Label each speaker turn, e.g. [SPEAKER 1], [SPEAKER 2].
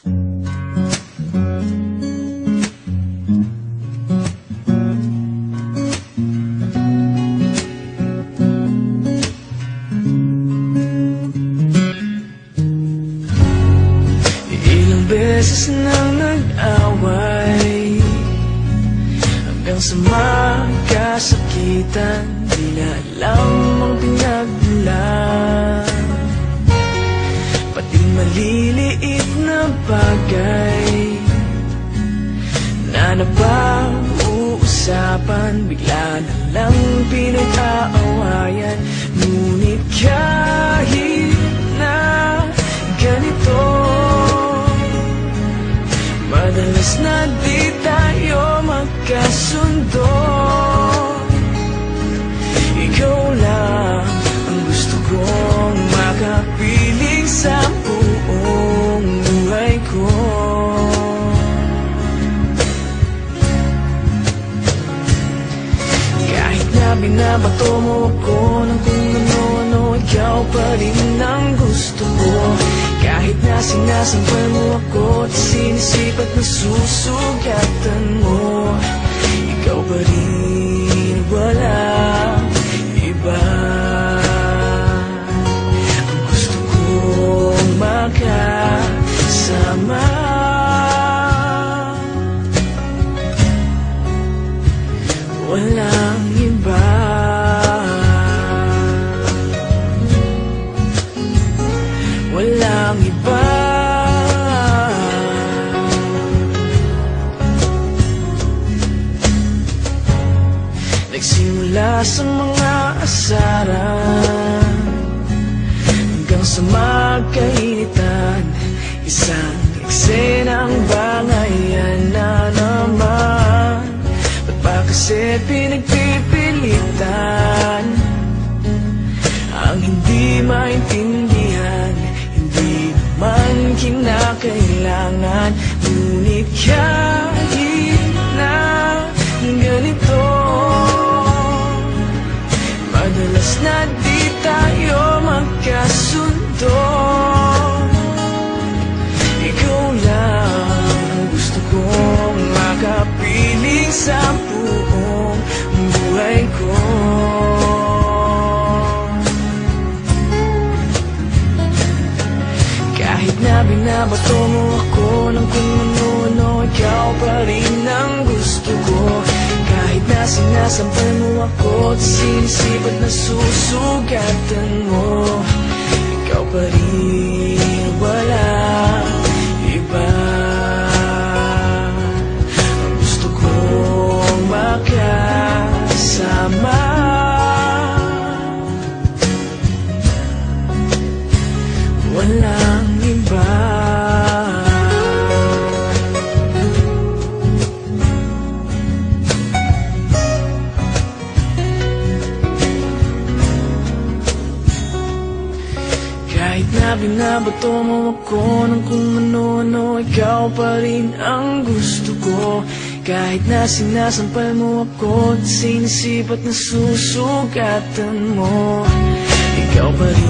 [SPEAKER 1] Ilang beses nang nag-away hanggang sa magkasakitan, di na alam ang pinagmulan. Pati maliliit na bagay na napag-uusapan, bigla na lang pinag-aawayan. Ngunit kahit na ganito, madalas na di tayo magkasundo. Ikaw lang ang gusto kong makapiling sa buong buhay ko. Kahit na binabato mo ako ng kung ano-ano, ikaw pa rin ang gusto ko. Kahit na sinasampal mo ako at sinisip at nasusugatan mo, ikaw pa rin, walang iba. Ang gusto kong makasama, walang iba. Walang iba. Nagsimula sa mga asaran hanggang sa magkainitan, isang eksenang bangayan na naman. Ba't ba kasi pinagpipilitan ang hindi maintindihan? Hindi naman kinakailangan. Ngunit kahit na ganito, madalas na di tayo magkasundo. Ikaw lang ang gusto kong makapiling sa buong buhay ko. Kahit na binabato mo ako ng kung ano-ano, ikaw pa rin ang gusto ko. Kahit na sinasampal mo ako at sinisip at nasusugatan mo, ikaw pa rin, walang iba. Ang gusto kong makasama, walang iba. Kahit na binabato mo ako ng kung ano-ano, ikaw pa rin ang gusto ko. Kahit na sinasampal mo ako at sinisip at nasusugatan mo, ikaw pa rin.